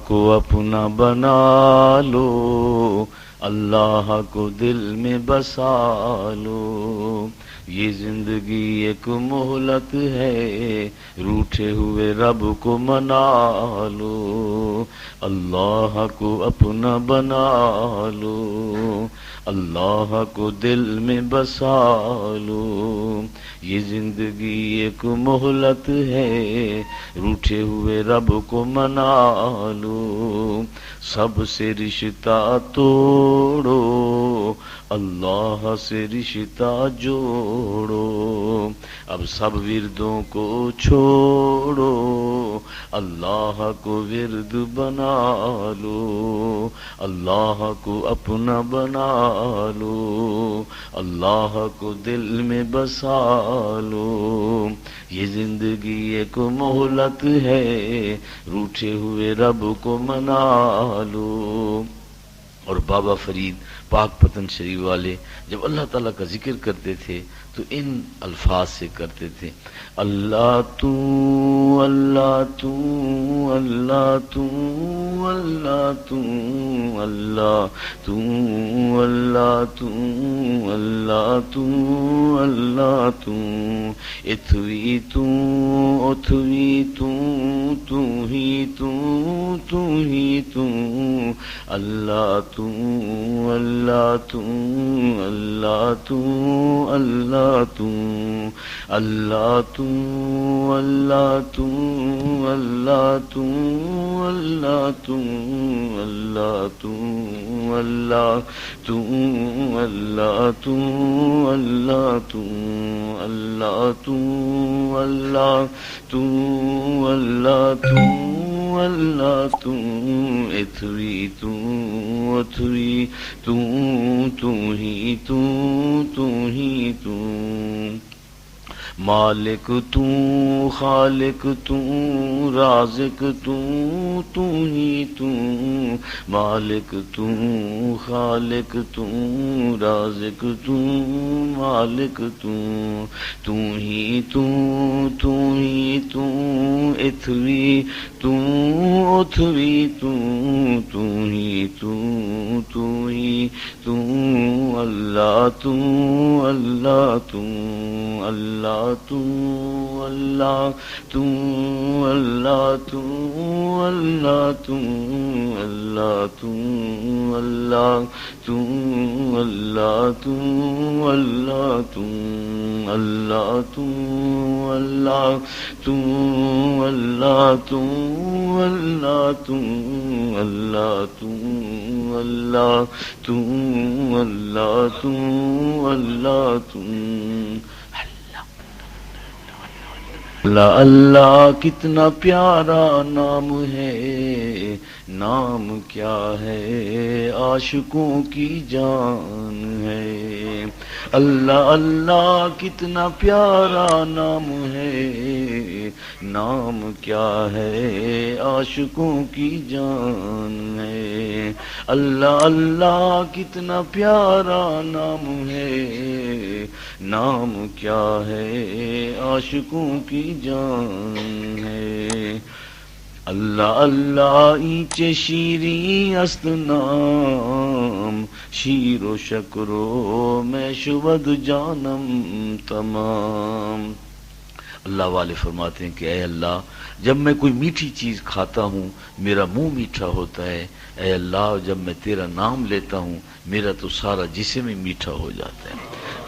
کو اپنا بنا لو، اللہ کو دل میں بسا لو۔ یہ زندگی ایک مہلت ہے، روٹھے ہوئے رب کو منا لو، اللہ کو اپنا بنا لو، اللہ کو دل میں بسا لو۔ یہ زندگی ایک مہلت ہے، روٹھے ہوئے رب کو منا لو۔ سب سے رشتہ توڑو، اللہ سے رشتہ جوڑو۔ اب سب وردوں کو چھوڑو، اللہ کو ورد بنا لو، اللہ کو اپنا بنا لو، اللہ کو دل میں بسا لو۔ یہ زندگی ایک مہلت ہے، روٹھے ہوئے رب کو منا لو۔ اور بابا فرید پاک پتن شریف والے جب اللہ تعالیٰ کا ذکر کرتے تھے تو ان الفاظ سے کرتے تھے، اللہ تو اللہ تو اللہ تو اللہ تو اللہ تو اللہ تو اللہ تو اللہ تو اتوی تو اتوی تو ہی تو ہی تو اللہ تو اللہ تو اللہ تو اللہ تو اللہ تو اللہ تو اللہ تو اللہ تو اللہ تو اللہ تو اللہ تو اللہ تو اللہ تو اللہ تو اللہ تو اللہ تو اتھوی تو اتھوی تو ہی تو ہی تو مالک تو خالق تو رازق تو ہی تو مالک تو خالق تو رازق تو مالک تو ہی تو ہی تو اتھوی تو اتھوی تو ہی تو ہی تو اللہ تو اللہ تو اللہ تو اللہ تو اللہ تو اللہ تو اللہ تو اللہ تو اللہ تو اللہ تو اللہ تو اللہ تو اللہ تو اللہ تو اللہ تو اللہ تو اللہ تو اللہ تو اللہ اللہ کتنا پیارا نام ہے، نام کیا ہے عاشقوں کی جان ہے۔ اللہ اللہ کتنا پیارا نام ہے، نام کیا ہے عاشقوں کی جان ہے۔ اللہ اللہ کتنا پیارا نام ہے، نام کیا ہے عاشقوں کی جان ہے۔ اللہ اللہ اینچ شیریں است نام، شیر و شکرو میں شود جانم تمام۔ اللہ والے فرماتے ہیں کہ اے اللہ جب میں کوئی میٹھی چیز کھاتا ہوں میرا منہ میٹھا ہوتا ہے، اے اللہ جب میں تیرا نام لیتا ہوں میرا تو سارا جسم ہی میٹھا ہو جاتا ہے۔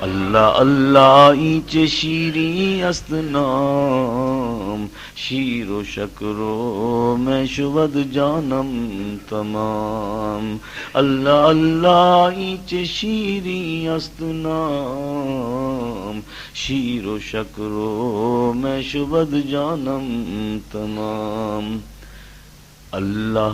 اللہ اللہ اینچ شیریں است نام، شیر و شکرو میں شود جانم تمام۔ اللہ اللہ اینچ شیریں است نام، شیر و شکرو میں شود جانم تمام۔ اللہ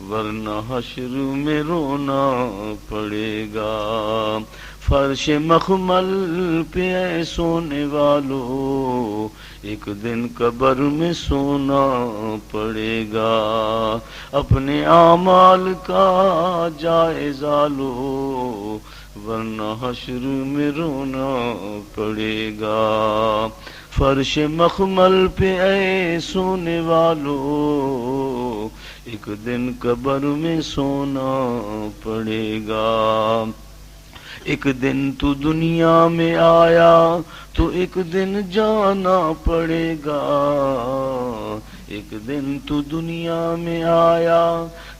ورنہ حشر میں رونا پڑے گا. فرش مخمل پہ اے سونے والو ایک دن قبر میں سونا پڑے گا. اپنے اعمال کا جائزہ لو ورنہ حشر میں رونا پڑے گا. فرش مخمل پہ اے سونے والو ایک دن قبر میں سونا پڑے گا. ایک دن تو دنیا میں آیا تو ایک دن جانا پڑے گا. ایک دن تو دنیا میں آیا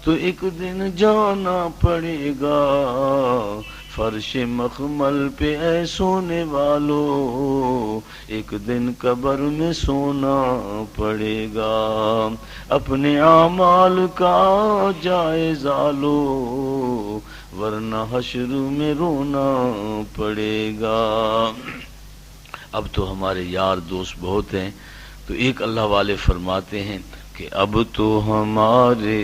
تو ایک دن جانا پڑے گا. فرش مخمل پہ اے سونے والو ایک دن قبر میں سونا پڑے گا. اپنے اعمال کا جائزہ لو ورنہ حشر میں رونا پڑے گا. اب تو ہمارے یار دوست بہت ہیں تو ایک اللہ والے فرماتے ہیں کہ اب تو ہمارے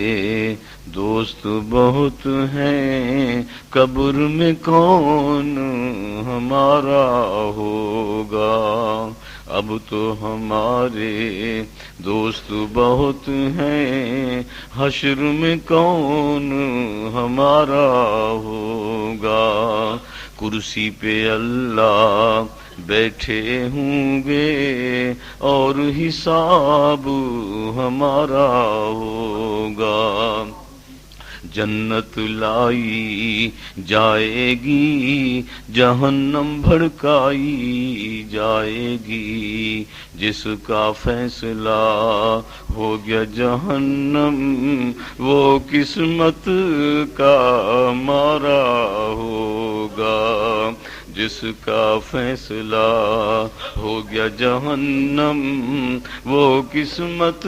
دوست بہت ہیں قبر میں کون ہمارا ہوگا. اب تو ہمارے دوست بہت ہیں حشر میں کون ہمارا ہوگا. کرسی پہ اللہ بیٹھے ہوں گے اور حساب ہمارا ہوگا. جنت لائی جائے گی جہنم بھڑکائی جائے گی. جس کا فیصلہ ہو گیا جہنم وہ قسمت کا مارا ہوگا. جس کا فیصلہ ہو گیا جہنم وہ قسمت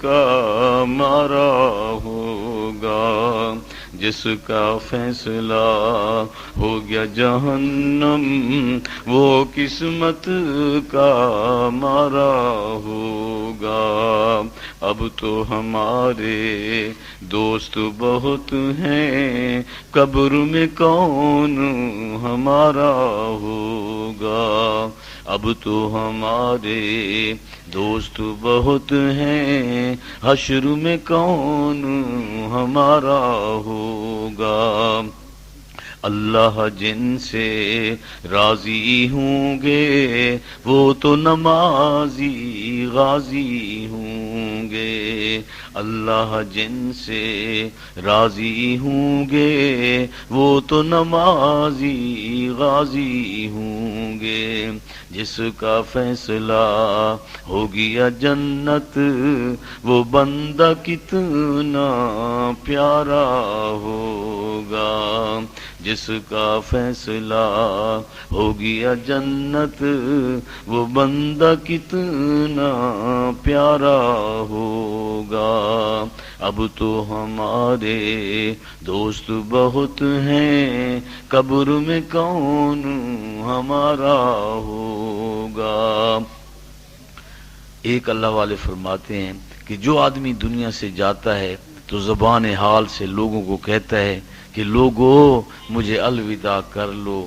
کا مارا ہوگا. جس کا فیصلہ ہو گیا جہنم وہ قسمت کا مارا ہوگا. اب تو ہمارے دوست بہت ہیں قبر میں کون ہمارا ہوگا. اب تو ہمارے دوست بہت ہیں حشر میں کون ہمارا ہوگا. اللہ جن سے راضی ہوں گے وہ تو نمازی غازی ہوں گے. اللہ جن سے راضی ہوں گے وہ تو نمازی غازی ہوں گے. جس کا فیصلہ ہو گیا جنت وہ بندہ کتنا پیارا ہوگا. جس کا فیصلہ ہو گیا جنت وہ بندہ کتنا پیارا ہوگا. اب تو ہمارے دوست بہت ہیں قبر میں کون ہمارا ہوگا. ایک اللہ والے فرماتے ہیں کہ جو آدمی دنیا سے جاتا ہے تو زبان حال سے لوگوں کو کہتا ہے کہ لوگو مجھے الوداع کر لو.